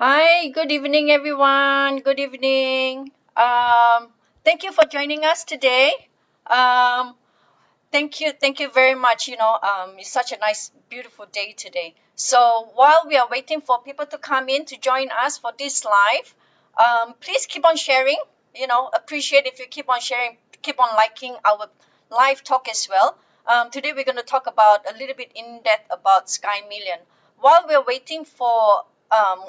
Hi, good evening, everyone. Good evening. Thank you for joining us today. Um, thank you very much. It's such a nice, beautiful day today. So while we are waiting for people to come in to join us for this live, please keep on sharing. Appreciate if you keep on sharing, keep on liking our live talk as well. Today we're going to talk about a little bit in depth about Sky Million. While we're waiting for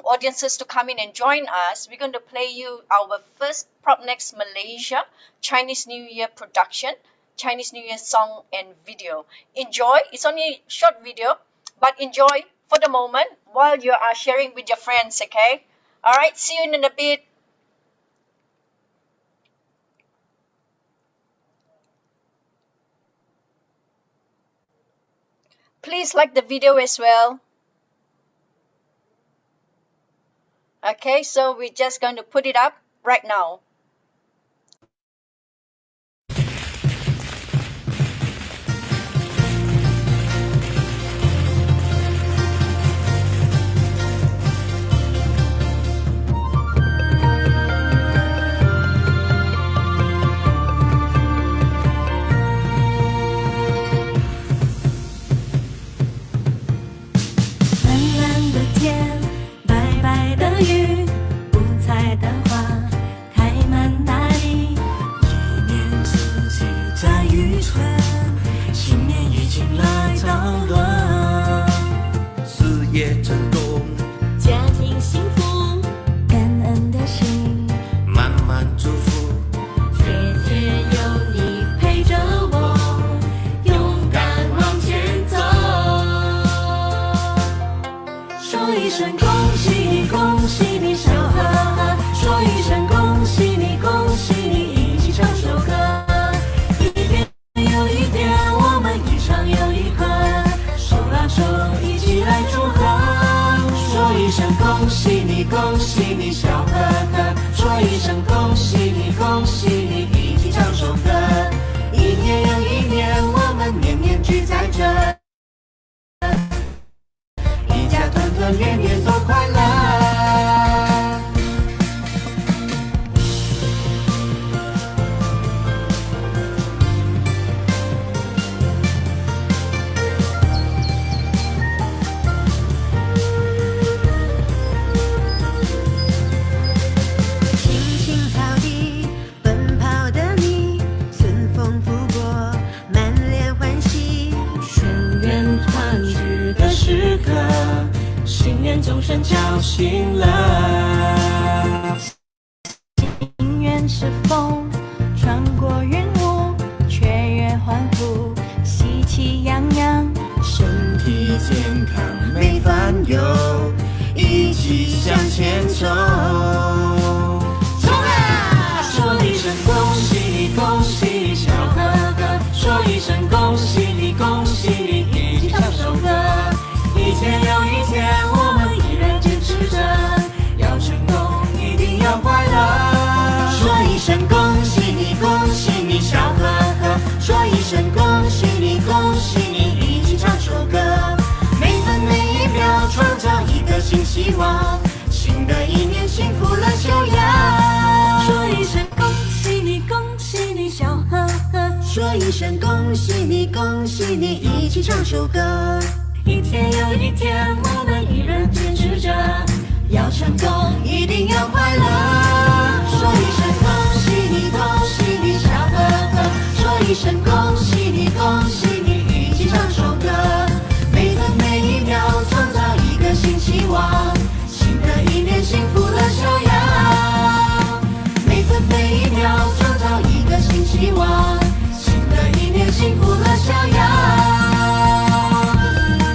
audiences to come in and join us, we're going to play you our first PropNex Malaysia Chinese New Year production, Chinese New Year song and video. Enjoy. It's only a short video, but enjoy for the moment while you are sharing with your friends, okay? All right, see you in a bit. Please like the video as well. Okay, so we're just going to put it up right now.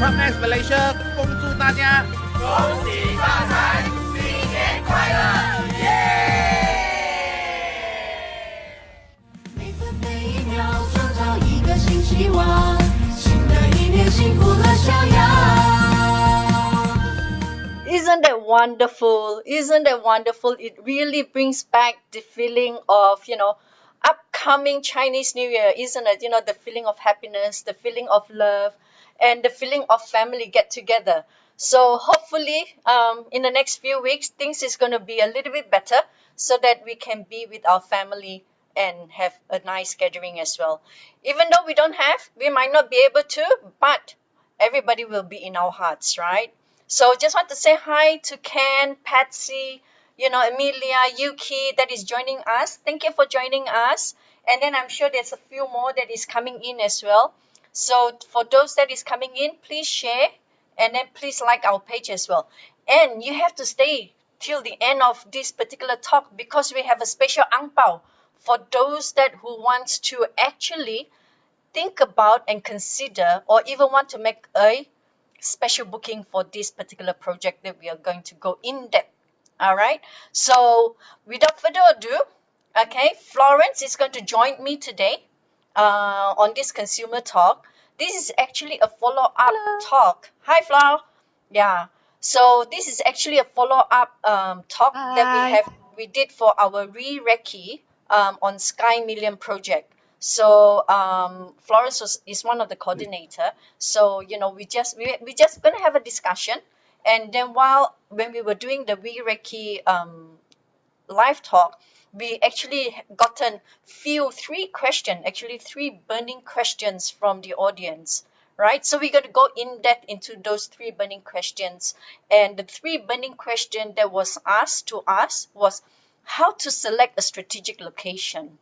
PropNex Malaysia 恭祝大家恭喜发财，新年快乐！每分每一秒创造一个新希望，新的一年幸福乐逍遥。 Isn't that wonderful? Isn't that wonderful? It really brings back the feeling of, upcoming Chinese New Year, isn't it? The feeling of happiness, the feeling of love, and the feeling of family get together. So hopefully, in the next few weeks, things is going to be a little bit better so that we can be with our family and have a nice gathering as well. Even though we might not be able to, but everybody will be in our hearts, right? So just want to say hi to Ken, Patsy, Amelia, Yuki that is joining us. Thank you for joining us. And then I'm sure there's a few more that is coming in as well. So for those that is coming in, please share and then please like our page as well. And you have to stay till the end of this particular talk because we have a special Ang Pau for those that who wants to actually think about and consider or even want to make a special booking for this particular project that we are going to go in depth. All right. So without further ado, okay, Florence is going to join me today on this consumer talk. This is actually a follow-up Hello. talk. Hi, Flo. Yeah. So this is actually a follow-up talk that Hi. we did for our re-recce on Sky Million project. So Florence is one of the coordinator. So we just gonna have a discussion, and then when we were doing the re-recce live talk, we actually gotten three burning questions from the audience, right? So we're going to go in depth into those three burning questions. And the three burning question that was asked to us was how to select a strategic location.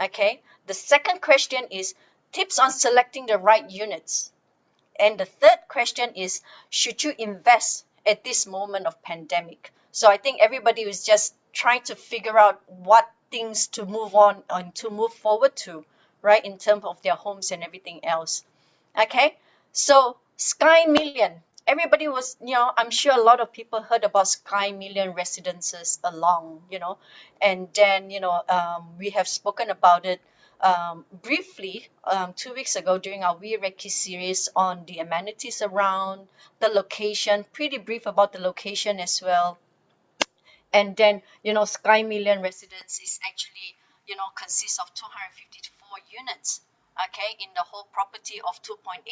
Okay. The second question is tips on selecting the right units. And the third question is, should you invest at this moment of pandemic? So I think everybody was just trying to figure out what things to move on and to move forward to, right, in terms of their homes and everything else. Okay, so Sky Million. Everybody was, I'm sure a lot of people heard about Sky Million residences along, and then, we have spoken about it briefly 2 weeks ago during our We Reiki series on the amenities around the location, pretty brief about the location as well. And then, Sky Million Residence is actually, consists of 254 units, okay, in the whole property of 2.89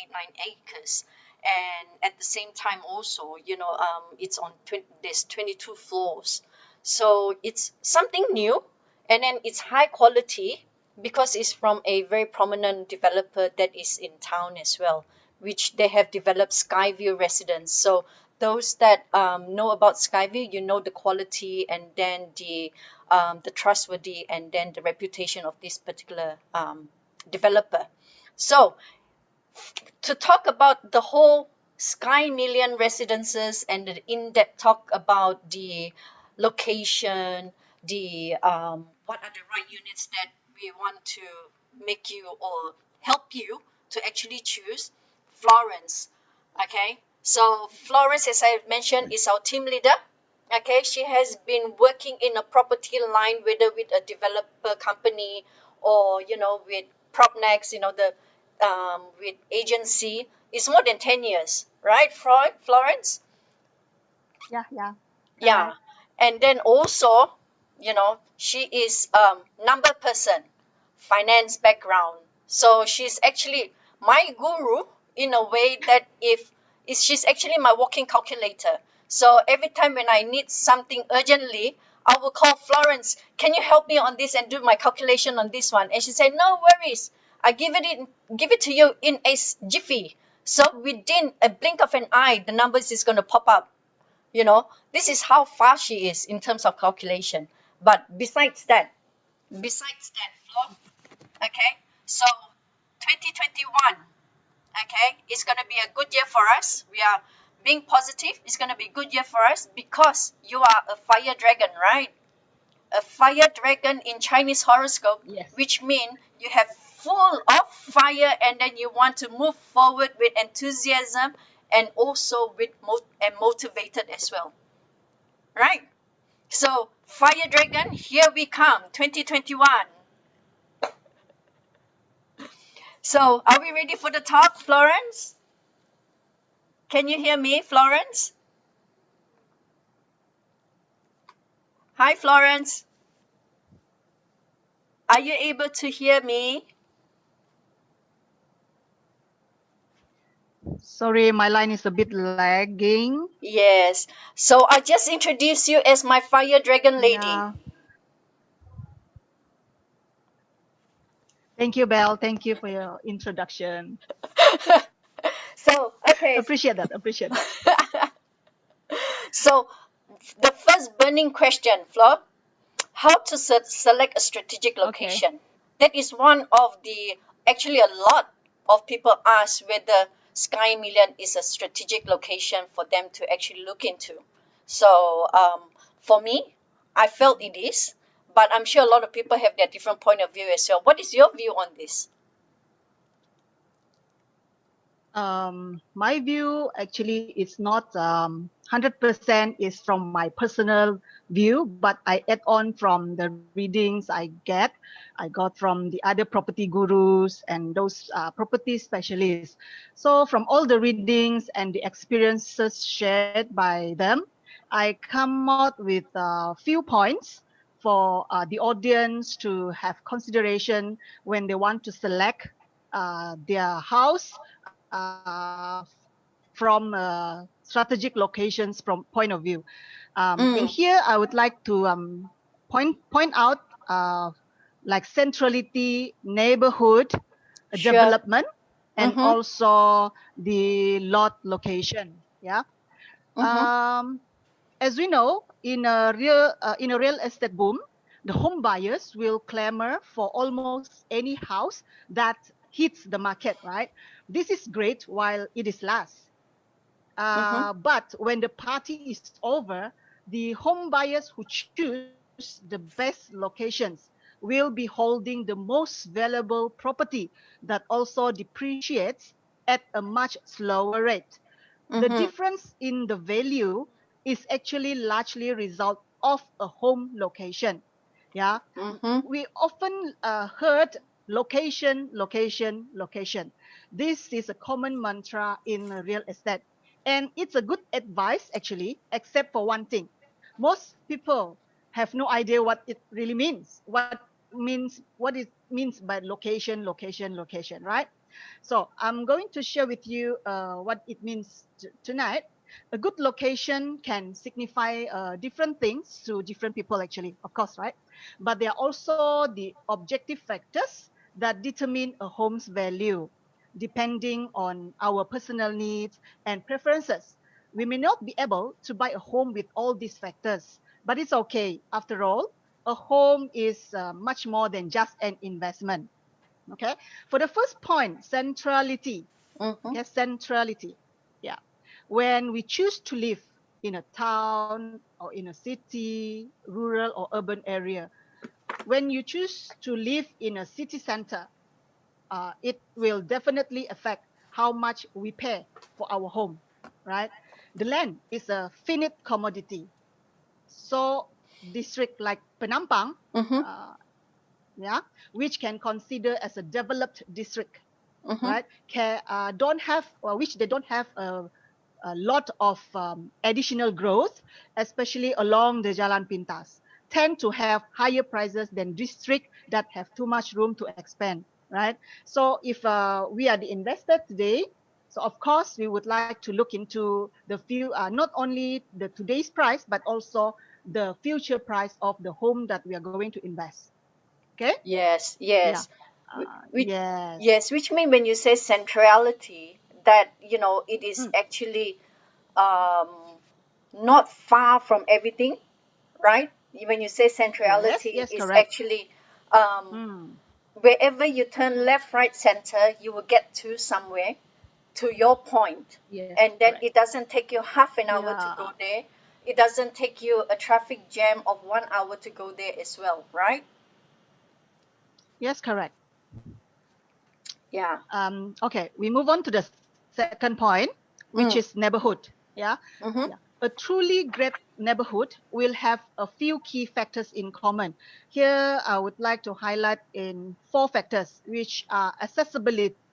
acres. And at the same time also, it's there's 22 floors. So it's something new, and then it's high quality because it's from a very prominent developer that is in town as well, which they have developed Skyview Residence. So those that know about Skyview, the quality and then the trustworthy and then the reputation of this particular developer. So to talk about the whole Sky Million residences and the in-depth talk about the location, the what are the right units that we want to make you or help you to actually choose, Florence. Okay, so Florence, as I mentioned, is our team leader. Okay, she has been working in a property line, whether with a developer company or with PropNex, the with agency. It's more than 10 years, right, Florence? Yeah. Yeah. Correct. And then also, she is number person, finance background. So she's actually my guru in a way that she's actually my walking calculator. So every time when I need something urgently, I will call Florence, can you help me on this and do my calculation on this one? And she said, no worries. I give it to you in a jiffy. So within a blink of an eye, the numbers is going to pop up. This is how fast she is in terms of calculation. But Flo, okay, so 2021, okay, it's going to be a good year for us. We are being positive. It's going to be a good year for us because you are a fire dragon, right? A fire dragon in Chinese horoscope, Yes. which means you have full of fire and then you want to move forward with enthusiasm and also with and motivated as well, right? So fire dragon, here we come, 2021. So are we ready for the talk, Florence? Can you hear me, Florence? Hi, Florence. Are you able to hear me? Sorry, my line is a bit lagging. Yes. So I just introduce you as my fire dragon lady. Yeah. Thank you, Belle. Thank you for your introduction. So, okay. Appreciate that. Appreciate that. So, the first burning question, Flo, how to select a strategic Okay. location? That is one of the, actually, a lot of people ask whether Sky Million is a strategic location for them to actually look into. So, for me, I felt it is, but I'm sure a lot of people have their different point of view as well. What is your view on this? My view actually is not 100% is from my personal view, but I add on from the readings I get. I got from the other property gurus and those property specialists. So from all the readings and the experiences shared by them, I come out with a few points for the audience to have consideration when they want to select their house from strategic locations from point of view. And Mm, here I would like to point out like centrality, neighborhood sure. development, and Mm-hmm. also the lot location. Yeah. Mm-hmm. Um, as we know, in a real estate boom, the home buyers will clamor for almost any house that hits the market, right? This is great while it is lasts. Mm-hmm. But when the party is over, the home buyers who choose the best locations will be holding the most valuable property that also depreciates at a much slower rate. The Mm-hmm. difference in the value is actually largely a result of a home location. Yeah, Mm-hmm. we often heard location, location, location. This is a common mantra in real estate. And it's a good advice, actually, except for one thing. Most people have no idea what it really means. What it means by location, location, location, right? So I'm going to share with you what it means tonight. A good location can signify different things to different people, actually, of course, right? But there are also the objective factors that determine a home's value, depending on our personal needs and preferences. We may not be able to buy a home with all these factors, but it's okay. After all, a home is much more than just an investment. Okay. For the first point, centrality. Mm-hmm. Okay, centrality. Yeah. When we choose to live in a town or in a city, rural or urban area, when you choose to live in a city center, it will definitely affect how much we pay for our home, right? The land is a finite commodity. So district like Penampang, Mm-hmm. uh, yeah, which can consider as a developed district, Mm-hmm. right? Don't have, which they don't have a lot of additional growth, especially along the Jalan Pintas, tend to have higher prices than district that have too much room to expand, right? So if we are the investor today, so of course we would like to look into the few, not only the today's price, but also the future price of the home that we are going to invest. Okay? Yes, Yeah. yes. Which, Yes. yes, which mean when you say centrality, that it is Mm. actually um, not far from everything, right? When you say Yes. centrality, Yes. is Correct. actually um, Mm. wherever you turn left, right, center, you will get to somewhere, to your point, Yes. and then Correct. it doesn't take you half an hour to Yeah. go there. It doesn't take you a traffic jam of 1 hour to go there as well, right? Yes. Correct. Yeah. Okay. We move on to the second point, which is Mm. neighborhood. Yeah. Yeah. Mm-hmm. A truly great neighborhood will have a few key factors in common. Here, I would like to highlight in four factors, which are accessibility,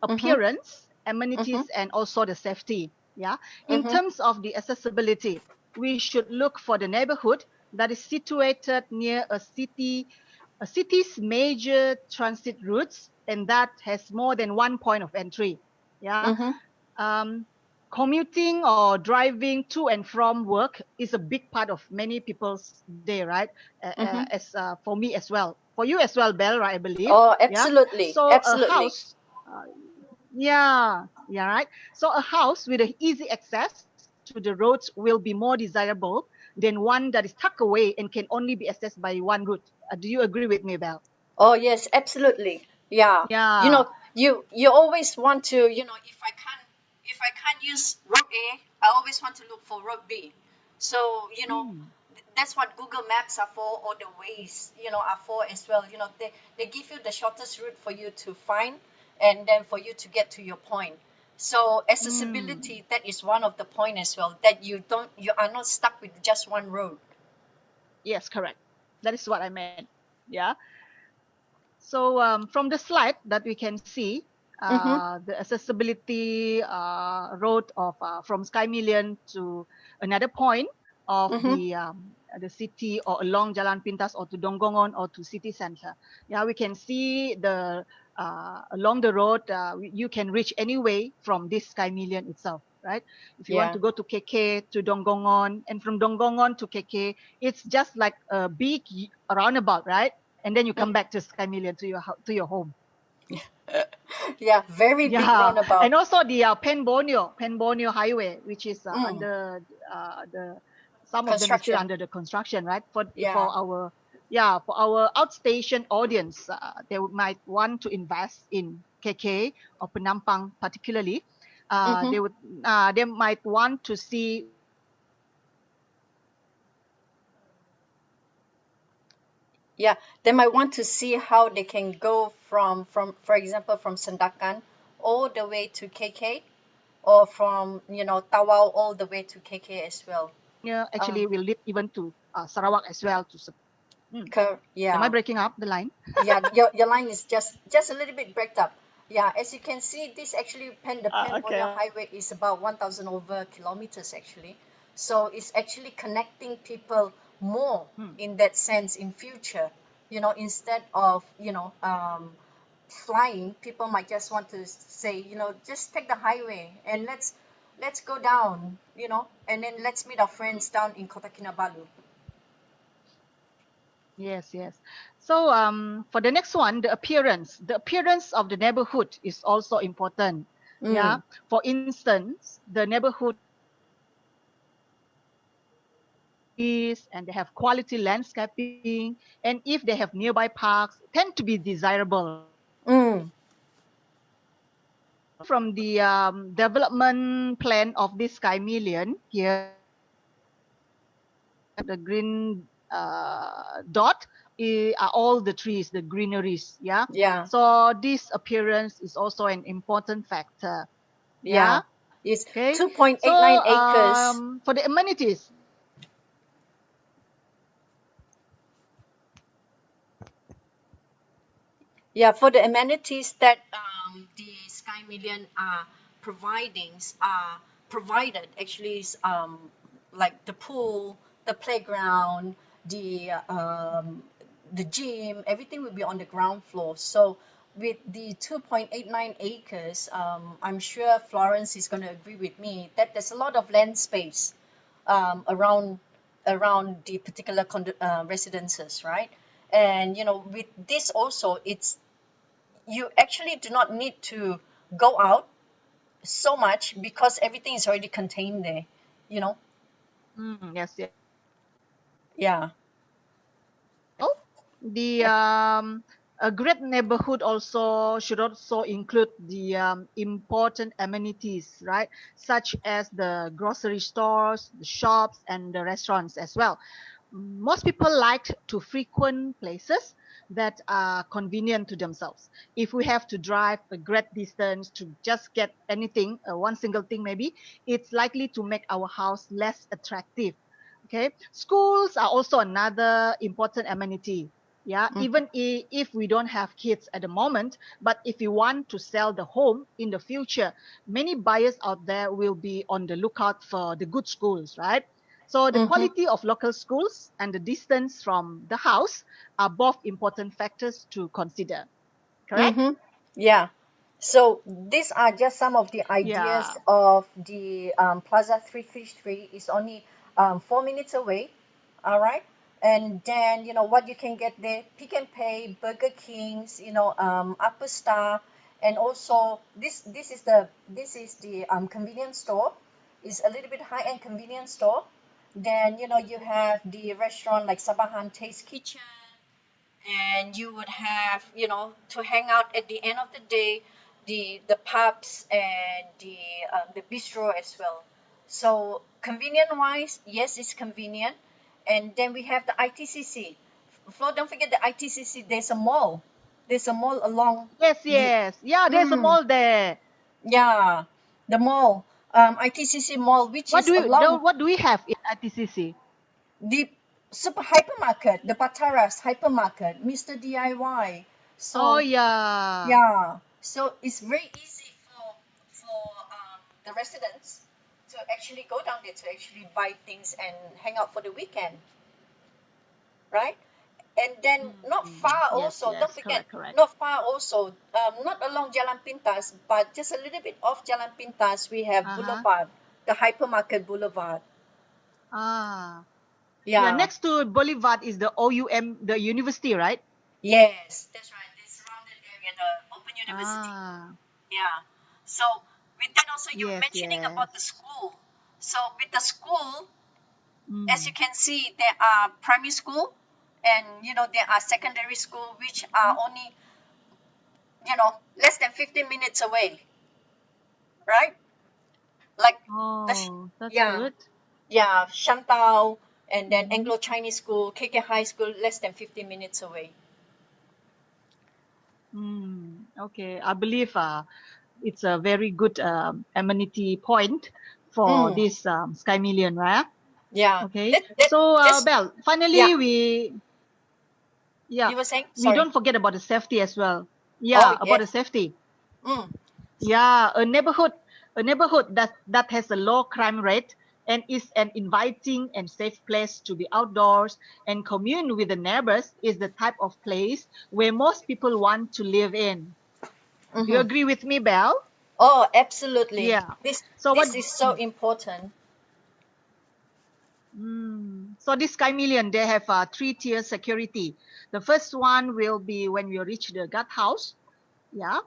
Mm-hmm. appearance, amenities, Mm-hmm. and also the safety. Yeah. In Mm-hmm. terms of the accessibility, we should look for the neighborhood that is situated near a city's major transit routes, and that has more than one point of entry. Yeah. Mm-hmm. Commuting or driving to and from work is a big part of many people's day, right? Mm-hmm. As for me as well, for you as well, Belle, right? I believe. Oh, Yeah. absolutely, So a absolutely. house, yeah, yeah, right. So a house with a easy access to the roads will be more desirable than one that is tucked away and can only be accessed by one route. Do you agree with me, Belle? Oh yes, absolutely. Yeah. You Yeah. know, you always want to, if I can't use road A, I always want to look for road B. So, Mm, that's what Google Maps are for, or the ways, are for as well. They give you the shortest route for you to find, and then for you to get to your point. So mm. accessibility, that is one of the point as well, that you are not stuck with just one road. Yes, correct. That is what I meant. Yeah. So from the slide that we can see, Mm-hmm. the accessibility road of from Sky Million to another point of Mm-hmm. the city or along Jalan Pintas or to Donggongon or to city center. Yeah, we can see the along the road you can reach anyway from this Sky Million itself, right? If you want Yeah. to go to KK to Donggongon and from Donggongon to KK, it's just like a big roundabout, right? And then you come back to Sky Million to to your home. Yeah, very big Yeah, roundabout. and also the Penbonio Highway, which is Mm, under the some of them is still construction. under the construction, right? For Yeah. our for our outstation audience, they might want to invest in KK or Penampang particularly. Mm-hmm. They would they might want to see Yeah, they might want to see how they can go from for example, from Sandakan all the way to KK, or from Tawau all the way to KK as well. actually Um, will lead even to Sarawak as well. Mm. Am I yeah. breaking up the line? Yeah, your line is just a little bit breaked up. Yeah, as you can see, this actually the Okay. Penbonia Highway is about 1,000 over kilometers actually. So it's actually connecting people more Hmm. in that sense in future. Instead of flying, people might just want to say, just take the highway and let's go down, and then let's meet our friends down in Kota Kinabalu. Yes, yes. So for the next one, the appearance of the neighborhood is also important. Yeah. Mm. For instance, the neighborhood trees and they have quality landscaping, and if they have nearby parks, tend to be desirable, right? Mm. So from the development plan of this Sky Million here, the green dot are all the trees, the greeneries. Yeah. Yeah. So this appearance is also an important factor. Yeah. Yeah. It's Okay. So 2.89 acres. for the amenities, Yeah, for the amenities that the Sky Million are providing are provided actually is like the pool, the playground, the gym, everything will be on the ground floor. So with the 2.89 acres, I'm sure Florence is going to agree with me that there's a lot of land space around the particular residences, right? And with this also, you actually do not need to go out so much because everything is already contained there. You know, yes, yes. yeah. Well, the a great neighborhood also should also include the important amenities, right? Such as the grocery stores, the shops, and the restaurants as well. Most people like to frequent places that are convenient to themselves. If we have to drive a great distance to just get anything, one single thing maybe, it's likely to make our house less attractive. Okay, schools are also another important amenity. Yeah, Mm-hmm. even if we don't have kids at the moment, but if you want to sell the home in the future, many buyers out there will be on the lookout for the good schools, right? So the Mm-hmm. quality of local schools and the distance from the house are both important factors to consider. Correct? Mm-hmm. Yeah. So these are just some of the ideas Yeah. of the Plaza 333. Is only 4 minutes away. All right. And then, what you can get there: Pick and Pay, Burger Kings, Upper Star, and also this is the convenience store. It's a little bit high end convenience store. Then, you have the restaurant like Sabah Taste Kitchen, and you would have, to hang out at the end of the day, the pubs and the bistro as well. So convenient wise, yes, it's convenient. And then we have the ITCC. Flo, don't forget the ITCC. There's a mall along Yes, the yes. Yeah, there's a mm, mall there. yeah, the mall, ITCC mall, which What is do we along what do we have in ITCC? the super hypermarket, the Pataras hypermarket, Mr. DIY. Oh So yeah. yeah, so it's very easy for the residents to actually go down there to actually buy things and hang out for the weekend, right? And then not far Yes, also, don't yes, forget, correct, correct. not far also, not along Jalan Pintas, but just a little bit off Jalan Pintas, we have Uh-huh. Boulevard, the hypermarket Boulevard. Ah. Yeah, Yeah, next to Boulevard is the OUM, the university, right? yes, that's right. The surrounded area, the Open University. Ah. Yeah. So with that also, you Yes, mentioning about the yes. school. So with the school, as you Mm. can see, there are primary school, and there are secondary school, which are only less than 15 minutes away, right? Like the Oh, that's yeah, good. yeah, Shantao, and then Mm-hmm. Anglo Chinese School, KK High School, less than 15 minutes away. Okay, I believe it's a very good amenity point for Mm, this Sky Million, right? yeah. Okay, That so just Belle, yeah. finally yeah, You were saying? we Sorry. don't forget about the safety as well. Oh Yeah, about yes. the safety. Mm, Yeah, a neighborhood that has a low crime rate and is an inviting and safe place to be outdoors and commune with the neighbors is the type of place where most people want to live in. Do you mm-hmm. agree with me, Belle? Oh, absolutely. Yeah. This So what? this is so important. So this Sky Million, they have three-tier security. The first one will be when you reach the guardhouse. Yeah,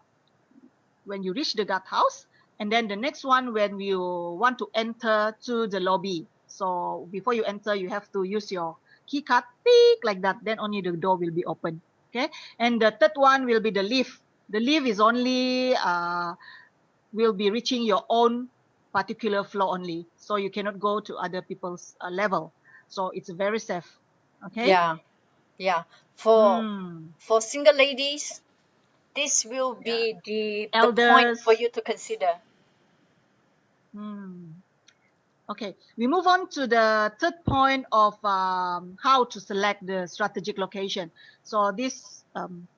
when you reach the guardhouse, and then the next one when you want to enter to the lobby. So before you enter, you have to use your key card, tick like that. Then only the door will be open. Okay, and the third one will be the lift. The lift is only will be reaching your own particular floor only, so you cannot go to other people's level. So it's very safe. Okay. Yeah, yeah. For Mm, for single ladies, this will yeah. be the point for Elders. you to consider. Mm. Okay, we move on to the third point of how to select the strategic location. So this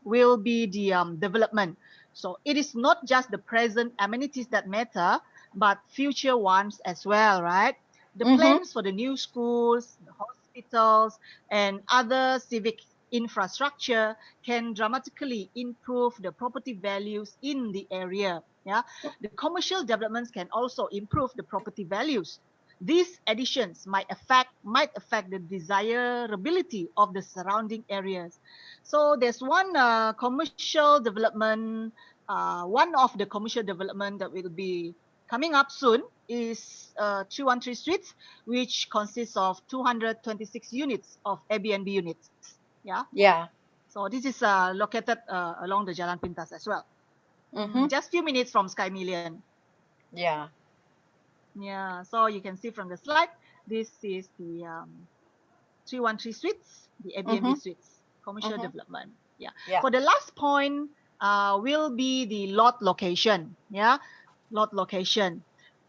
will be the development. So it is not just the present amenities that matter, but future ones as well, right? The Mm-hmm. plans for the new schools, the hospitals, and other civic infrastructure can dramatically improve the property values in the area. Yeah, the commercial developments can also improve the property values. These additions might affect the desirability of the surrounding areas. So there's one commercial development. One of the commercial development that will be coming up soon is 213 Streets, which consists of 226 units of Airbnb units. Yeah. Yeah. So this is located along the Jalan Pintas as well. Mm-hmm. Just few minutes from Sky Million. Yeah. Yeah, so you can see from the slide, this is the 313 suites, the Mm-hmm. Airbnb suites, commercial Mm-hmm. development. Yeah. Yeah. For the last point, will be the lot location. Yeah, lot location.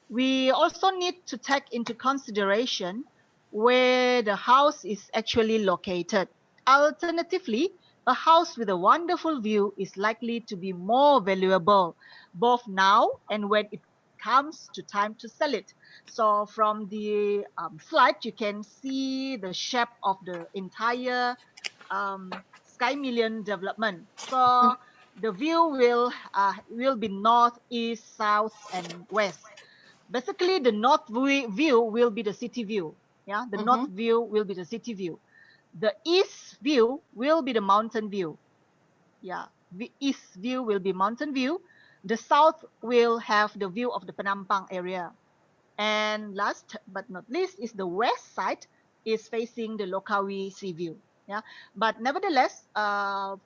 We also need to take into consideration where the house is actually located. Alternatively, a house with a wonderful view is likely to be more valuable both now and when it comes to time to sell it. So from the slide, you can see the shape of the entire Sky Million development. So The view will be north, east, south, and west. Basically, the north view will be the city view. Yeah, the north Mm-hmm. view will be the city view. The east view will be the mountain view. Yeah, the east view will be mountain view. The south will have the view of the Penampang area. And last but not least is the west side is facing the Lokawi Sea View. Yeah, but nevertheless,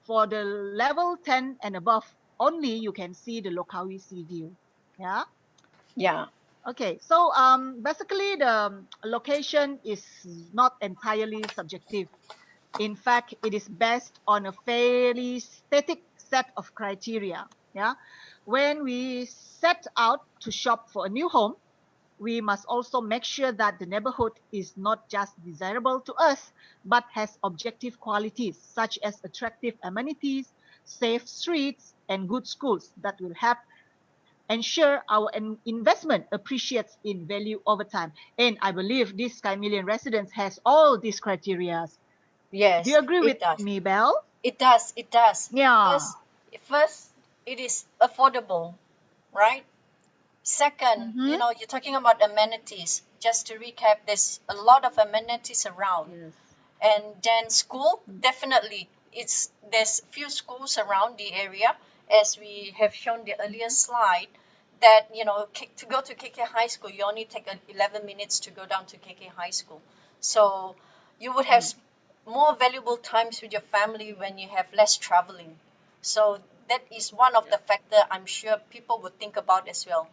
for the level 10 and above, only you can see the Lokawi Sea View. Yeah. Yeah. Okay. So basically the location is not entirely subjective. In fact, it is based on a fairly static set of criteria. Yeah. When we set out to shop for a new home, we must also make sure that the neighborhood is not just desirable to us, but has objective qualities such as attractive amenities, safe streets, and good schools that will help ensure our investment appreciates in value over time. And I believe this Sky Million residence has all these criteria. Do you Yes, agree with it does. me, Belle? It does. It does. Yeah. First, it is affordable, right? Second, Mm-hmm. you're talking about amenities. Just to recap, there's a lot of amenities around. Yes. And then school, definitely, there's few schools around the area, as we have shown the earlier slide. That to go to KK High School, you only take 11 minutes to go down to KK High School. So you would have more valuable times with your family when you have less traveling. So that is one of the Yeah. factor I'm sure people would think about as well,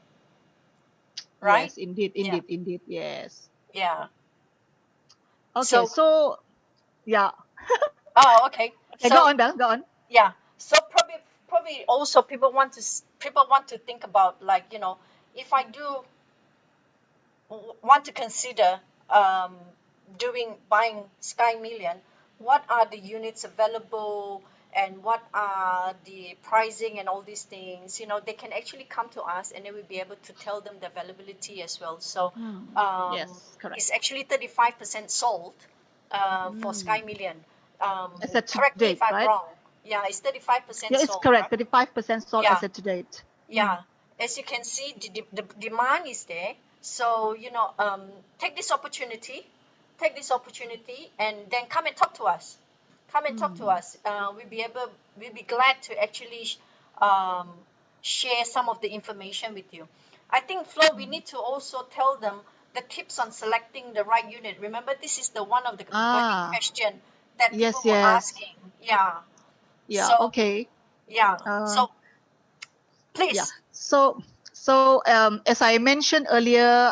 right? Yes, indeed, Yeah, indeed, indeed. Yes. yeah. Okay, So, so yeah. oh, okay. Okay, go So on, Belle. Go on. yeah, so probably also people want to think about, like, if I do want to consider um, doing buying Sky Million, what are the units available and what are the pricing and all these things. They can actually come to us and then we'll be able to tell them the availability as well. So Yes, correct. it's actually 35% sold for Sky Mm. Million. As at to Correct me if date, I'm right? wrong. Yeah, it's Yeah, 35% it's sold, correct. right? 35% sold Yeah, as at to date. Mm. yeah. As you can see, the demand is there. So, take this opportunity, and then come and talk to us. Come and talk to Mm. us. We'll be glad to actually um, share some of the information with you. I think, Flo, we Mm. need to also tell them the tips on selecting the right unit. Remember, this is the one of the burning Ah, question that people yes, were yes. asking. Yeah. Yeah, So, okay. yeah. Uh, So, yeah. please. So as I mentioned earlier,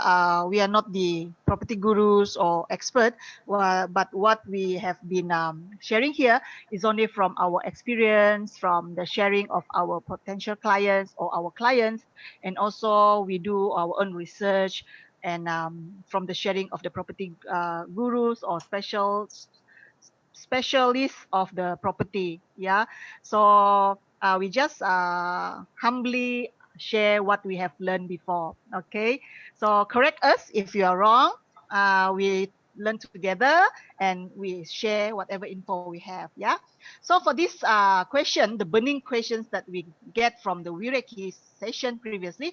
we are not the property gurus or expert, but what we have been sharing here is only from our experience, from the sharing of our potential clients or our clients, and also we do our own research and from the sharing of the property gurus or specialists of the property. Yeah. So we just humbly share what we have learned before. Okay. So correct us if you are wrong. We learn together and we share whatever info we have. Yeah. So for this question, the burning questions that we get from the Wireki session previously,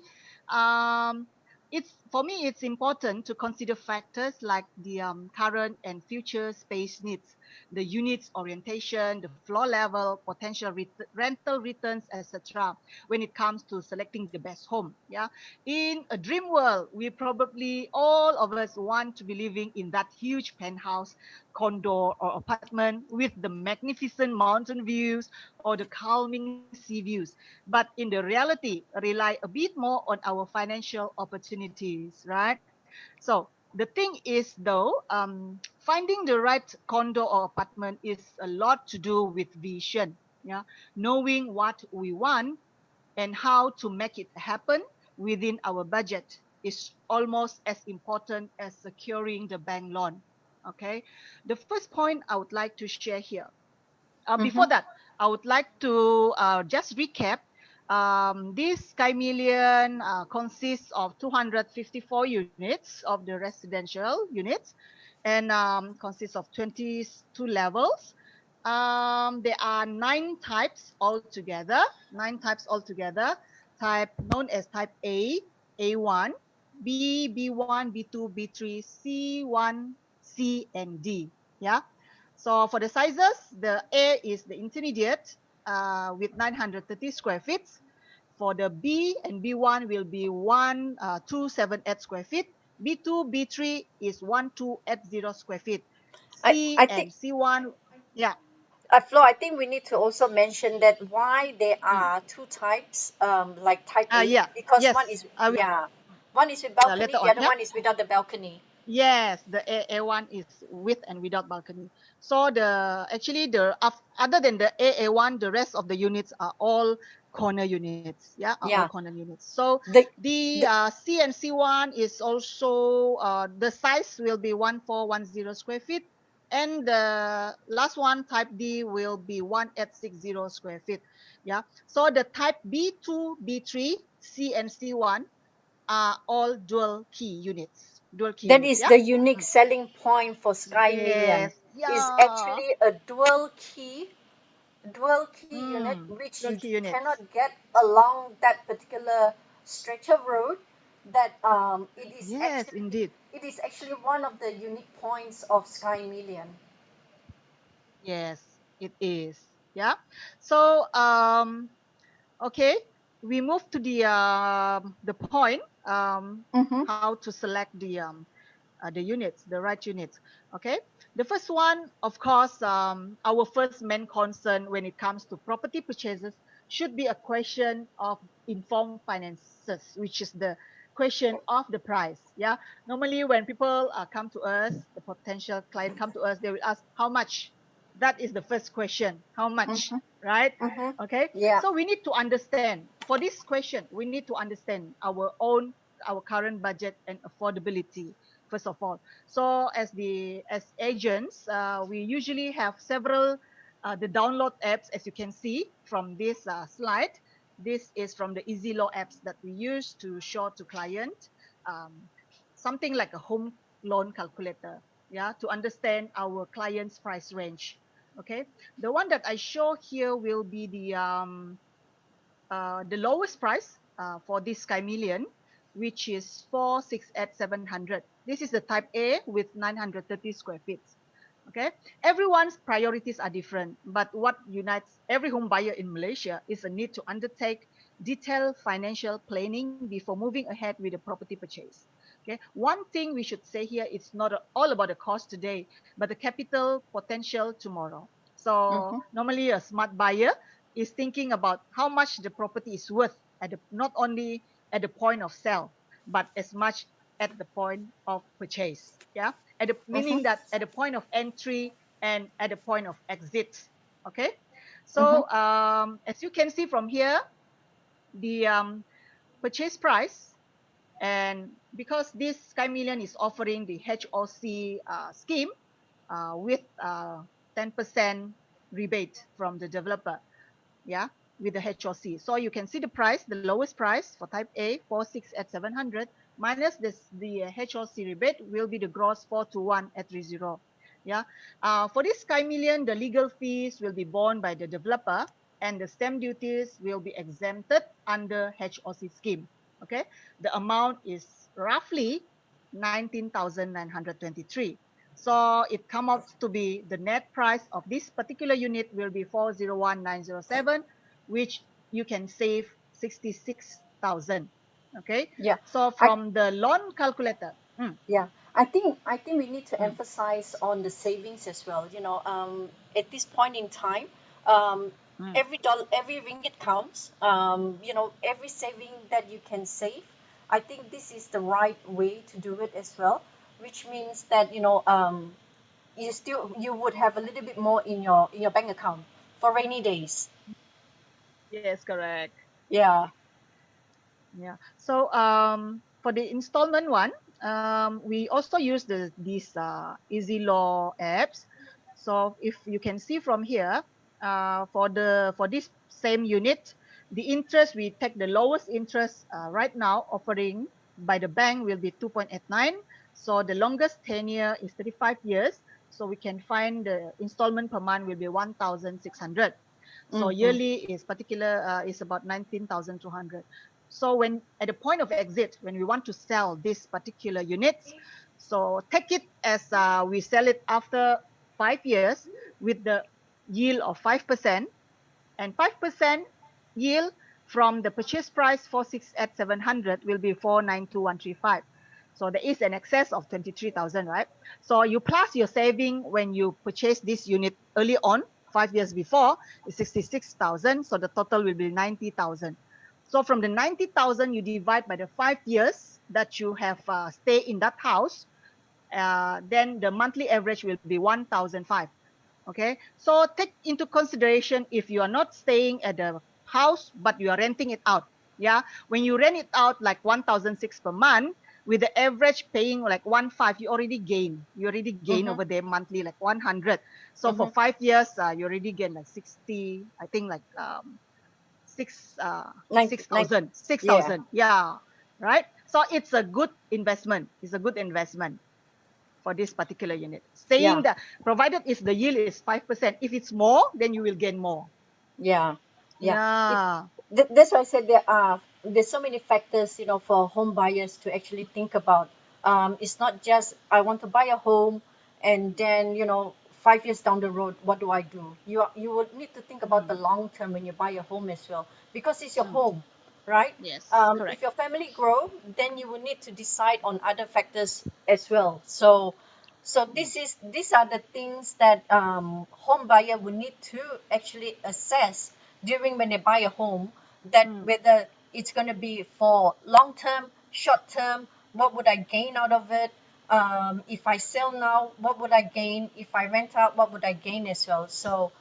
um, it's for me it's important to consider factors like the current and future space needs, the unit's orientation, the floor level, potential rental returns, etc. when it comes to selecting the best home. Yeah. In a dream world, we probably all of us want to be living in that huge penthouse, condo, or apartment with the magnificent mountain views or the calming sea views. But in the reality, rely a bit more on our financial opportunities, right? So the thing is, though, finding the right condo or apartment is a lot to do with vision. Yeah, knowing what we want and how to make it happen within our budget is almost as important as securing the bank loan. Okay, the first point I would like to share here. Before Mm-hmm. that, I would like to just recap. This Sky Million consists of 254 units of the residential units and consists of 22 levels. there are 9 types altogether. 9 types altogether. Type known as type A, A1, B, B1, B2, B3, C1, C, and D. Yeah. So for the sizes, the A is the intermediate with 930 square feet. For the B and B1 will be 1278 square feet. B2, B3 is 1280 square feet. C I and think, C1, yeah. Flo, I think we need to also mention that why there Mm. are two types, like type A, Yeah. because Yes. one is, I will yeah, one is with later balcony, the on. other Yeah. one is without the balcony. Yes, the A1 is with and without balcony. So the actually the other than the A1, the rest of the units are all corner units. Yeah, are all Yeah, corner units. So the the the C and C1 is also the size will be 1410 square feet, and the last one type D will be 1860 square feet. Yeah. So the type B2, B3, C and C1 are all dual key units. Dual key that units. is Yeah. the unique selling point for Sky Million, Yes. is Yeah. actually a dual key unit Mm. which Dual you key units. cannot get along that particular stretch of road. That Yes, indeed. it is actually one of the unique points of Sky Million. Yes, it is. Yeah. So okay, we move to the point Mm-hmm. how to select the units, the right units. Okay. The first one, of course, our first main concern when it comes to property purchases should be a question of informed finances, which is the question of the price. Yeah. Normally, when people come to us, the potential client come to us, they will ask how much. That is the first question. How much, Mm-hmm. right? Mm-hmm. Okay. Yeah. So we need to understand. For this question, we need to understand our current budget and affordability first of all. So as agents, we usually have several the download apps, as you can see from this slide. This is from the Easy Law apps that we use to show to client um, something like a home loan calculator, yeah, to understand our client's price range. Okay, the one that I show here will be the lowest price for this Sky Million, which is 468,700. This is the type A with 930 square feet. Okay, everyone's priorities are different, but what unites every home buyer in Malaysia is a need to undertake detailed financial planning before moving ahead with a property purchase. Okay, one thing we should say here, it's not all about the cost today, but the capital potential tomorrow. So Mm-hmm. normally a smart buyer is thinking about how much the property is worth not only at the point of sale, but as much at the point of purchase. Yeah, Mm-hmm. meaning that at the point of entry and at the point of exit. Okay, Mm-hmm. so as you can see from here, the purchase price, and because this Sky Million is offering the HOC scheme with 10% rebate from the developer, yeah, with the HOC. So you can see the price, the lowest price for type A, 46 at 700, minus the HOC rebate will be the gross 421 at 30. Yeah. For this Sky Million, the legal fees will be borne by the developer and the stamp duties will be exempted under HOC scheme. Okay. The amount is roughly 19,923. So it comes out to be the net price of this particular unit will be 401,907, which you can save 66,000. Okay. Yeah. So I from the loan calculator, Yeah, I think we need to mm, emphasize on the savings as well. At this point in time, mm. every dollar, every ringgit counts. Every saving that you can save. I think this is the right way to do it as well, which means that you would have a little bit more in your bank account for rainy days. Yes, correct. Yeah. Yeah. So for the installment one, we also use these Easy Law apps. So if you can see from here, for this same unit, the interest we take the lowest interest right now offering by the bank will be 2.89. So the longest tenure is 35 years. So we can find the installment per month will be 1,600. So Mm-hmm. yearly is is about 19,200. So when at the point of exit, when we want to sell this particular units, so take it as we sell it after 5 years with the yield of 5%, and 5% yield from the purchase price 468,700 will be 492,135. So there is an excess of 23,000, right? So you plus your saving when you purchase this unit early on, 5 years before, is 66,000. So the total will be 90,000. So from the 90,000, you divide by the 5 years that you have stay in that house, then the monthly average will be 1,005. Okay, so take into consideration if you are not staying at the house but you are renting it out. Yeah, when you rent it out like 1,006 per month, with the average paying like 1,500, you already gain Mm-hmm. over there monthly like 100. So for Mm-hmm. 5 years, you already gain like 60, I think like six 90. 6,000, Yeah. 6,000. Yeah, right. So it's a good investment. It's a good investment for this particular unit. Yeah. Saying that provided is the yield is 5%. If it's more, then you will gain more. Yeah. Yeah. It, Yeah. that's why I said there's so many factors, for home buyers to actually think about. It's not just I want to buy a home, and then 5 years down the road, what do I do? You would need to think about the Mm, long term when you buy a home as well, because it's your mm. home, right? Yes, If correct. your family grow, then you will need to decide on other factors as well. So Mm, these are the things that home buyer will need to actually assess during when they buy a home, that mm, whether it's going to be for long term, short term, what would I gain out of it? If I sell now, what would I gain? If I rent out, what would I gain as well? So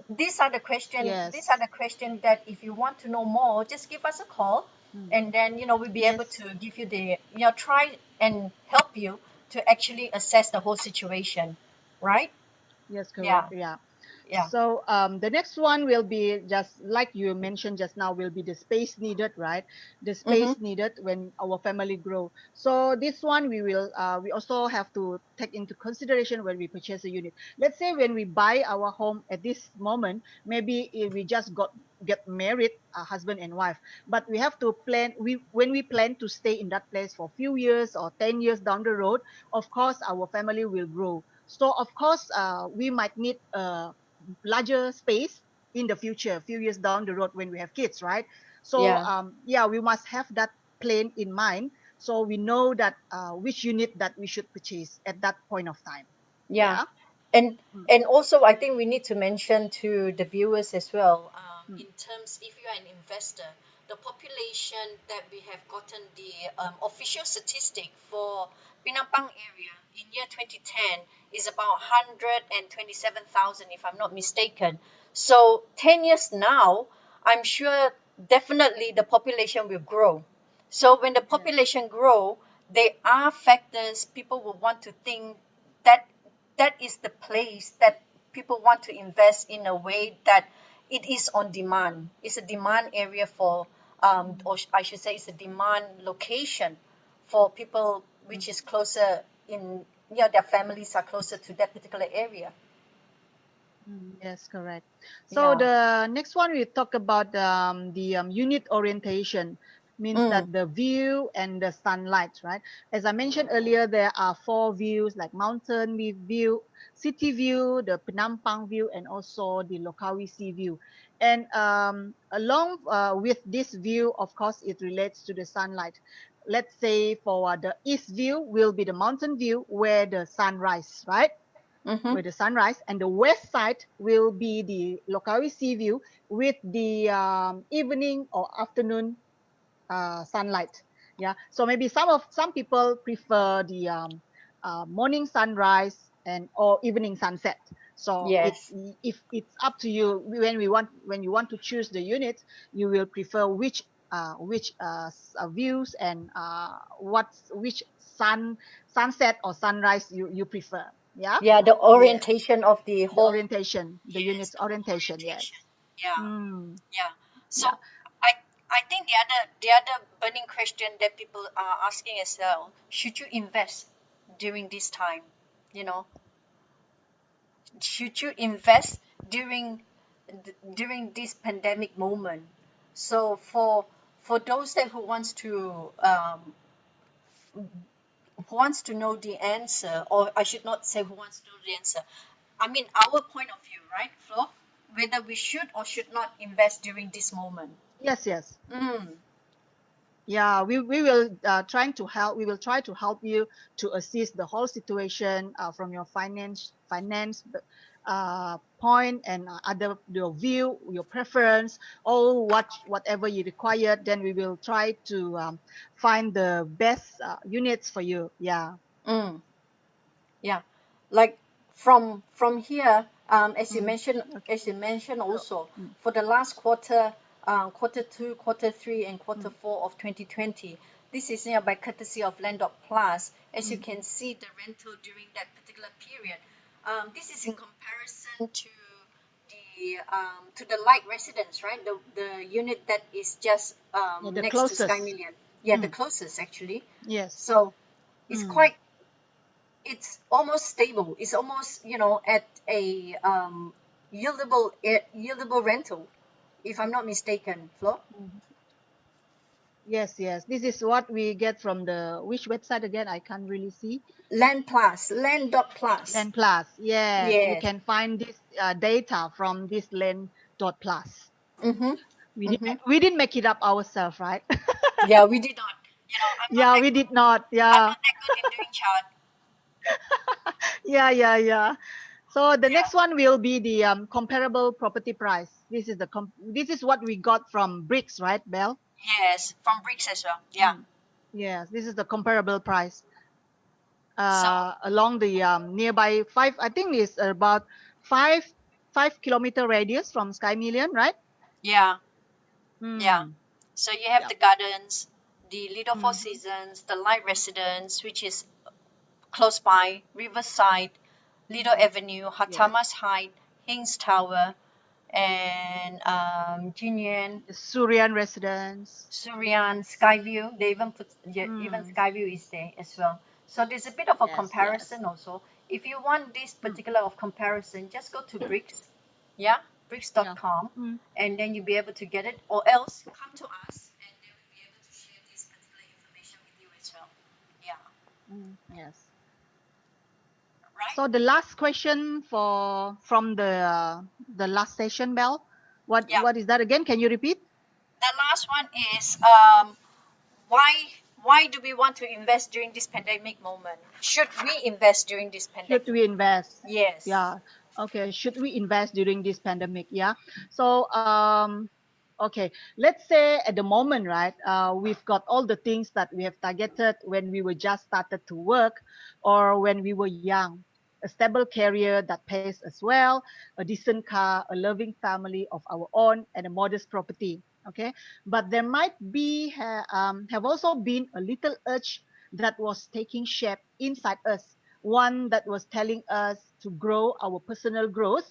these are yes. the question that if you want to know more, just give us a call, Mm, and then we'll be able yes. to give you the try and help you to actually assess the whole situation, right? Yes, Yeah. correct. Yeah. Yeah. So the next one will be just like you mentioned just now, will be the space needed, right? The Mm-hmm. space needed when our family grow. So this one we also have to take into consideration when we purchase a unit. Let's say when we buy our home at this moment, maybe we just get married, husband and wife, but we have to plan. When we plan to stay in that place for a few years or 10 years down the road, of course our family will grow. So of course we might need larger space in the future, a few years down the road when we have kids, right? So Yeah. yeah, we must have that plan in mind, so we know that which unit that we should purchase at that point of time. Yeah. Yeah. and Mm, and also I think we need to mention to the viewers as well, mm, in terms, if you are an investor, the population that we have gotten the official statistic for Pinampang area in year 2010 is about 127,000, if I'm not mistaken. So 10 years now, I'm sure definitely the population will grow. So when the yes. population grow, there are factors people will want to think, that that is the place that people want to invest in a way that it is on demand. It's a demand area for, Mm, or I should say, it's a demand location for people, mm, which is closer in, their families are closer to that particular area. yes, correct. So Yeah. the next one we talk about the unit orientation, means Mm. that the view and the sunlight, right? As I mentioned earlier, there are four views like mountain view, city view, the Penampang view, and also the Lokawi Sea view. And along with this view, of course, it relates to the sunlight. Let's say for the east view will be the mountain view where the sunrise, right? Mm-hmm. With the sunrise, and the west side will be the Lokawi Sea view with the evening or afternoon sunlight. Yeah, so maybe some people prefer the morning sunrise and or evening sunset. So it's Yes. if it's up to you when you want to choose the unit, you will prefer which views and which sunset or sunrise you prefer. Yeah. Yeah, the Yes, orientation of the the home. orientation, the Yes, unit's the home orientation. Yes. orientation. Yeah. Mm, Yeah. So yeah. I I think the other burning question that people are asking as well, should you invest during this time? You know? should you invest during this pandemic moment? So for those that who wants to know the answer, or I should not say who wants to know the answer. I mean our point of view, right, Flo? Whether we should or should not invest during this moment. Yes, yes. Mm, Yeah, we will trying to help. We will try to help you to assist the whole situation from your finance point and other your view, your preference, all whatever you require. Then we will try to find the best units for you. Yeah. mm. Yeah, like from here, Mm. Okay. as you mentioned So, also mm, for the last quarter, quarter two, quarter three, and quarter mm, four of 2020. This is by courtesy of Land Plus. As you mm. can see, the rental during that particular period. This is in comparison to the light residence, right? The unit that is just Yeah, the next to Sky closest. Million. Yeah, the Mm. closest actually. Yes. So it's Mm. quite it's almost stable. It's almost at a yieldable rental, if I'm not mistaken, Flo. Mm. Yes, yes. This is what we get from the which website again? I can't really see. Land dot plus. Land Plus. Yes, we Yes. can find this data from this Land dot Plus. Mhm. We Mhm. we didn't make it up ourselves, right? Yeah, we did not. Yeah, we did not. I'm Yeah, not that good in doing chart. yeah, yeah, yeah. So the Yeah. next one will be the comparable property price. This is what we got from Bricks, right, Belle? Yes, from bricks as well. Yeah. Mm. Yes, this is the comparable price. So Along the nearby five, I think it's about five 5 kilometer radius from Sky Million, right? yeah, yeah. Mm. So you have Yeah. the gardens, the Lido Four Mm. Seasons, the Light Residence, which is close by, Riverside, Lido Avenue, Yes. Hatamas Height, Hings Tower, and Jinyan, The Surian residence. Surian, Skyview. They even put, yeah, even Mm. Skyview is there as well. So there's a bit of a Yes, yes. comparison also. If you want this Mm. particular of comparison, just go to Bricks, yeah, Yeah. bricks.com, Mm. and then you'll be able to get it, or else come to us, and then we'll be able to share this particular information with you as well. Yeah, Mm. Yes. right? So the last question from the last session, Bell. Yeah. What is that again? Can you repeat? The last one is why why do we want to invest during this pandemic moment? Should we invest during this Should pandemic? we invest? Yes. Yeah. Okay. Should we invest during this pandemic? Yeah. So okay. Let's say at the moment, right? We've got all the things that we have targeted when we were just started to work, or when we were young. A stable career that pays us well, a decent car, a loving family of our own, and a modest property. Okay. But there might have also been a little urge that was taking shape inside us, one that was telling us to grow our personal growth,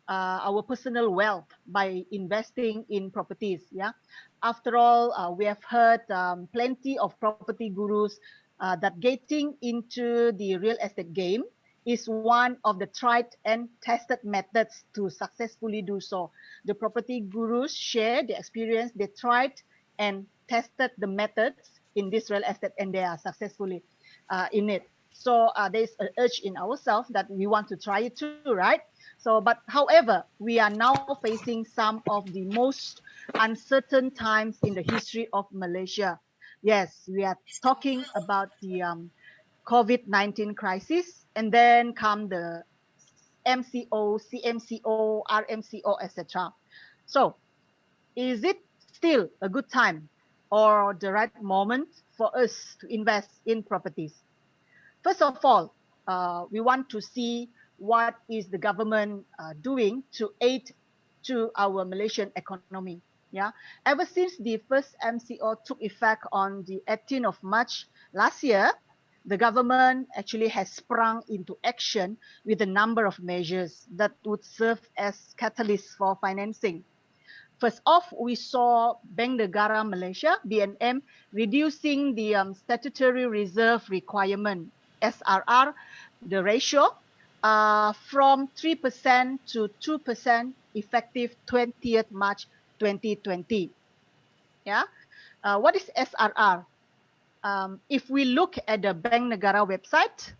our personal wealth by investing in properties. Yeah. After all, we have heard plenty of property gurus that getting into the real estate game is one of the tried and tested methods to successfully do so. The property gurus share the experience. They tried and tested the methods in this real estate, and they are successfully in it. So there's an urge in ourselves that we want to try it too, right? So, but however, we are now facing some of the most uncertain times in the history of Malaysia. Yes, we are It's the talking world. about the COVID-19 crisis, and then come the MCO, CMCO, RMCO, etc. So, is it still a good time or the right moment for us to invest in properties? First of all, we want to see what is the government doing to aid to our Malaysian economy. Yeah, ever since the first MCO took effect on the 18th of March last year, the government actually has sprung into action with a number of measures that would serve as catalysts for financing. First off, we saw Bank Negara Malaysia (BNM) reducing the statutory reserve requirement (SRR), the ratio from 3% to 2% effective 20th March 2020. Yeah. What is SRR? If we look at the Bank Negara website,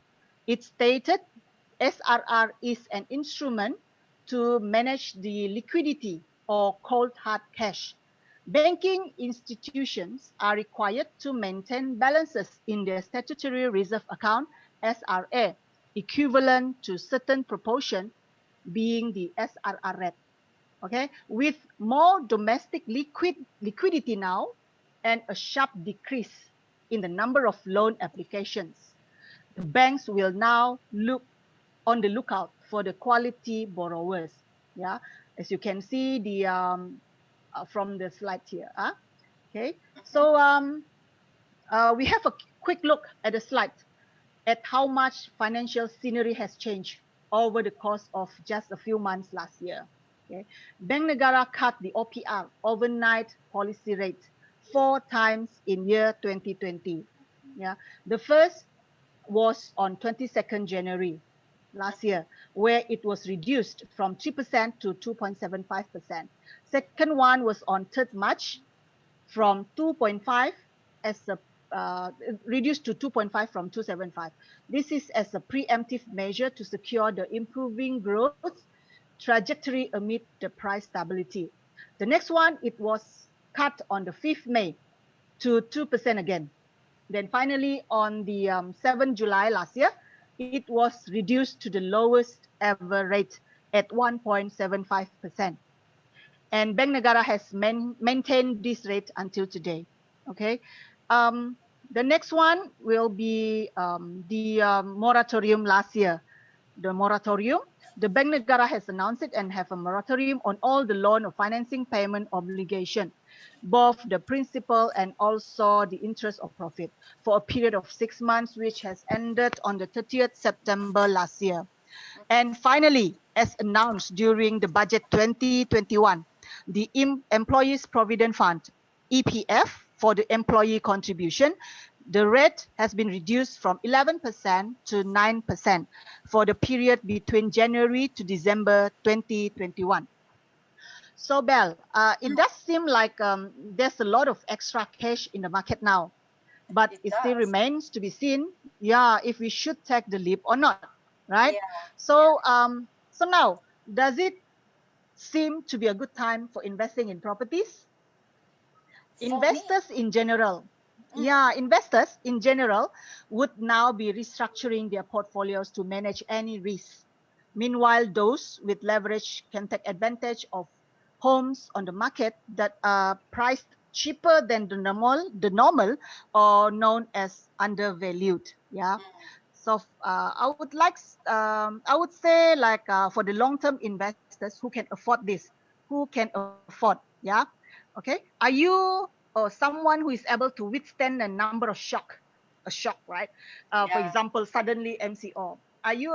it stated SRR is an instrument to manage the liquidity or cold hard cash. Banking institutions are required to maintain balances in their statutory reserve account SRA, equivalent to certain proportion being the SRR rate. Okay, with more domestic liquidity now and a sharp decrease in the number of loan applications, the banks will now look on the lookout for the quality borrowers. Yeah, as you can see from the slide here. Okay, so we have a quick look at the slide at how much financial scenery has changed over the course of just a few months last year. Okay, Bank Negara cut the OPR overnight policy rate 4 times in year 2020. Yeah, the first was on 22nd January last year, where it was reduced from 3% to 2.75%. Second one was on 3rd March from 2.5 as a reduced to 2.5 from 2.75. This is as a preemptive measure to secure the improving growth trajectory amid the price stability. The next one, it was cut on the 5th May to 2% again. Then finally, on the 7th July last year, it was reduced to the lowest ever rate at 1.75%. And Bank Negara has maintained this rate until today. Okay. The next one will be the moratorium last year. The moratorium, the Bank Negara has announced it and have a moratorium on all the loan or financing payment obligation, both the principal and also the interest or profit, for a period of 6 months, which has ended on the 30th September last year. And finally, as announced during the budget 2021, the Employees Provident Fund, EPF, for the employee contribution, the rate has been reduced from 11% to 9% for the period between January to December 2021. So, Belle, it does seem like there's a lot of extra cash in the market now, but it still remains to be seen, yeah, if we should take the leap or not, right? Yeah. So, so now, does it seem to be a good time for investing in properties? Investors in general, investors in general would now be restructuring their portfolios to manage any risk. Meanwhile, those with leverage can take advantage of homes on the market that are priced cheaper than the normal or known as undervalued. Yeah. So I would say like for the long-term investors who can afford this, who can afford, yeah. Okay. Are you someone who is able to withstand a number of a shock, right? For example, suddenly MCO. Are you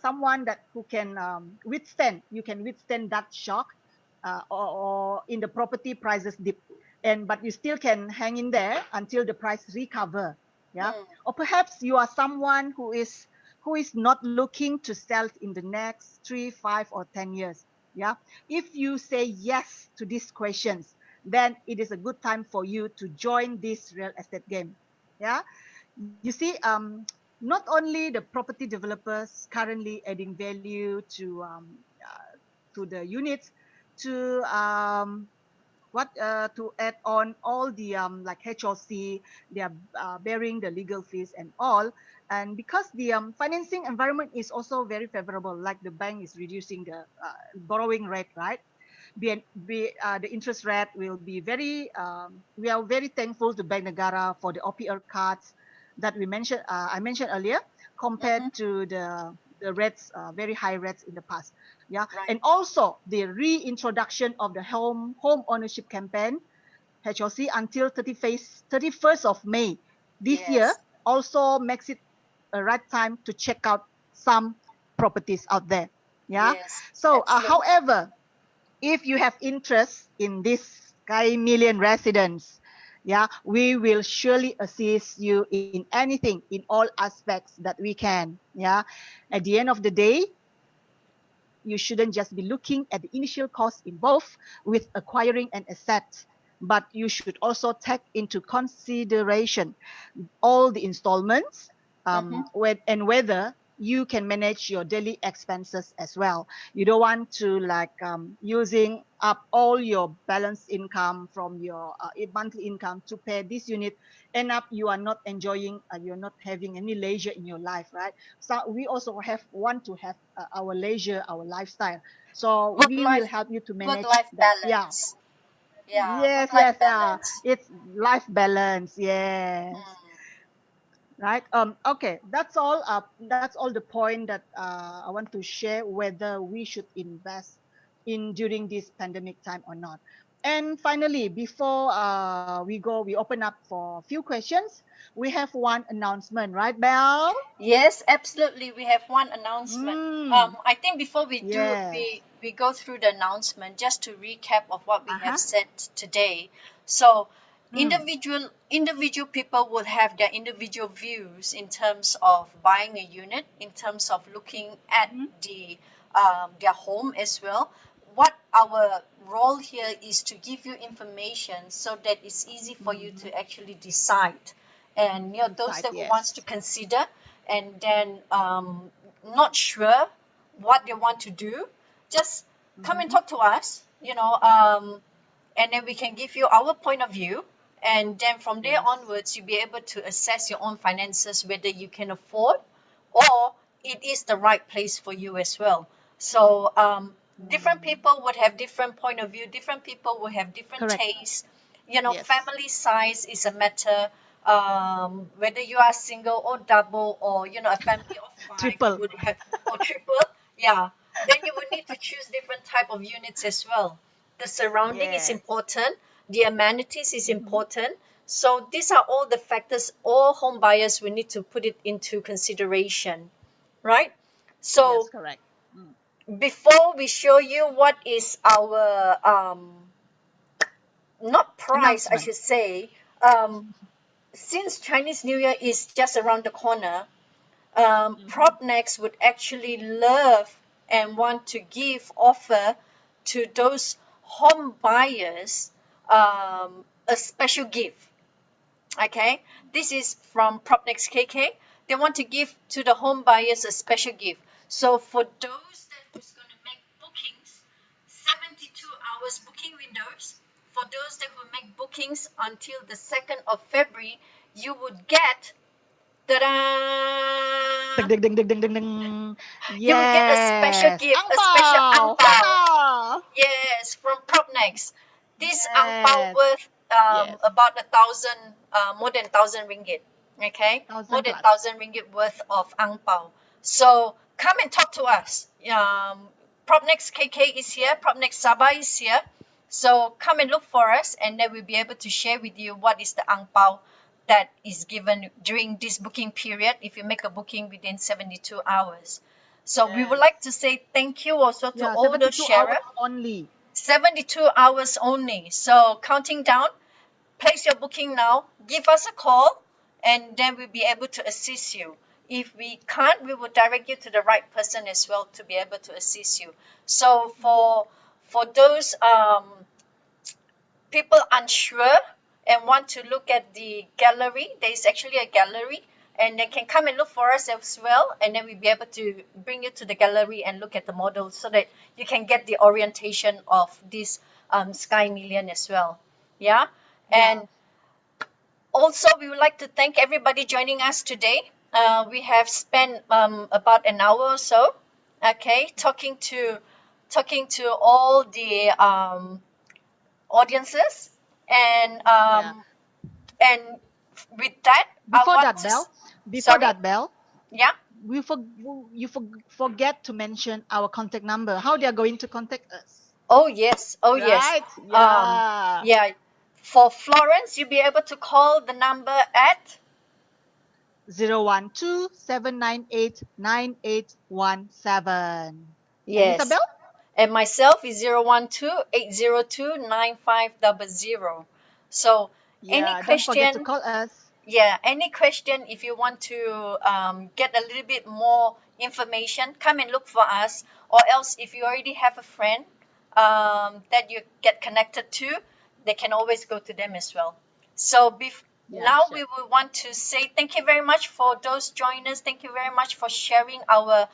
someone that who can withstand? You can withstand that shock, or in the property prices dip, and but you still can hang in there until the price recover. Yeah. Or perhaps you are someone who is not looking to sell in the next 3, 5, or 10 years. Yeah. If you say yes to these questions, then it is a good time for you to join this real estate game. Yeah. You see, not only the property developers currently adding value to the units, to to add on all the like HOC, they are bearing the legal fees and all. And because the financing environment is also very favorable, like the bank is reducing the borrowing rate, right? The interest rate will be very, we are very thankful to Bank Negara for the OPR cuts that I mentioned earlier, compared to the rates, very high rates in the past. Yeah. Right. And also the reintroduction of the home ownership campaign, HOC, until 31st of May this year also makes it a right time to check out some properties out there. Yeah. So, however, if you have interest in this Sky Million residence, Yeah, we will surely assist you in anything, in all aspects that we can. Yeah, at the end of the day, you shouldn't just be looking at the initial cost involved with acquiring an asset, but you should also take into consideration all the installments, Mm-hmm. and whether you can manage your daily expenses as well. You don't want to like using up all your balance income from your monthly income to pay this unit. End up you are not enjoying, you're not having any leisure in your life, right? So we also want to have our leisure, our lifestyle. So Work we will life, help you to work manage life that. Yeah. balance. Yeah, Yes, work life yes. balance. It's life balance. Yes. Mm. Right. Okay, that's all the point that I want to share, whether we should invest in during this pandemic time or not. And finally, before we open up for a few questions. We have one announcement, right, Belle? Yes, absolutely. We have one announcement. Mm, I think before we do, yes. we go through the announcement, just to recap of what we have Uh-huh. said today. So, Mm, individual people will have their individual views in terms of buying a unit, in terms of looking at mm-hmm. the their home as well. What our role here is to give you information so that it's easy for you Mm-hmm. to actually decide, and those Decide, that who wants to yes. consider, and then not sure what they want to do, just come and Mm-hmm. talk to us, and then we can give you our point of view, and then from there Yes. onwards you'll be able to assess your own finances, whether you can afford or it is the right place for you as well. So different Mm. people would have different point of view, different people will have different Correct. tastes. Yes. Family size is a matter, whether you are single or double, or a family of five Triple. would have, or triple. Yeah, then you would need to choose different type of units as well. The surrounding is Yes. important, the amenities is Mm-hmm. important. So these are all the factors all home buyers will need to put it into consideration, right? Yes, So correct. Mm. before we show you what is our not price, I Announcement. should say, um, since Chinese New Year is just around the corner, Mm-hmm. PropNex would actually love and want to give offer to those home buyers a special gift. Okay, this is from PropNex KK. They want to give to the home buyers a special gift. So for those that who's going to make bookings, 72 hours booking windows. For those that will make bookings until the 2nd of February, you would get, Ding, ta-da! ding, ding, ding, ding, ding, ding. You will get a special Yes. gift, Ang a special Ang Pau. Pau. Wow. Yes, from PropNex. This Ang Pau Yes. worth Yes. about 1,000, more than 1,000 ringgit. Okay, more 1,000 than plus. 1,000 ringgit worth of Ang Pau. So come and talk to us. PropNex KK is here. PropNex Sabah is here. So come and look for us, and then we'll be able to share with you what is the Ang Pau that is given during this booking period if you make a booking within 72 hours. So we would Yes. like to say thank you also to Yeah, all those 72 hours sharers. only. 72 hours only. So counting down, place your booking now, give us a call, and then we'll be able to assist you. If we can't, we will direct you to the right person as well to be able to assist you. So for those people unsure and want to look at the gallery, there is actually a gallery, and they can come and look for us as well, and then we'll be able to bring you to the gallery and look at the models so that you can get the orientation of this Sky Million as well. Yeah, Yeah. and also we would like to thank everybody joining us today. We have spent about an hour or so, okay, talking to all the audiences, and Yeah. and with that I Before want that, to Bell, before sorry, that, Bell, yeah. we for, forget to mention our contact number. How they are going to contact us? Oh yes, oh yes. Right? um Yeah. yeah, for Florence you'll be able to call the number at 012-798-9817. And yes, Isabel? and myself is 012-802-9500. So Any Yeah, don't forget to question? call us. Yeah, any question, if you want to get a little bit more information, come and look for us. Or else, if you already have a friend that you get connected to, they can always go to them as well. So Yeah, now sure. we will want to say thank you very much for those joiners. Thank you very much for sharing our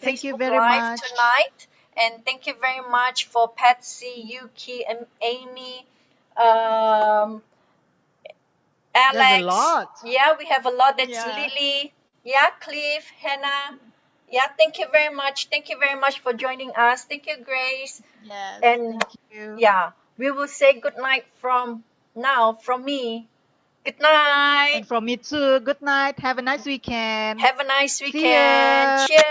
Thank you Facebook very Live much. tonight. And thank you very much for Patsy, Yuki, and Amy. Um, There's a Alex, lot. yeah, we have a lot. That's Yeah. Lily, yeah, Cliff, Hannah, yeah. Thank you very much. Thank you very much for joining us. Thank you, Grace, Yes, and thank you. yeah, we will say good night from now. From me, good night. And from me too, good night. Have a nice weekend. Have a nice See weekend. ya. Cheers.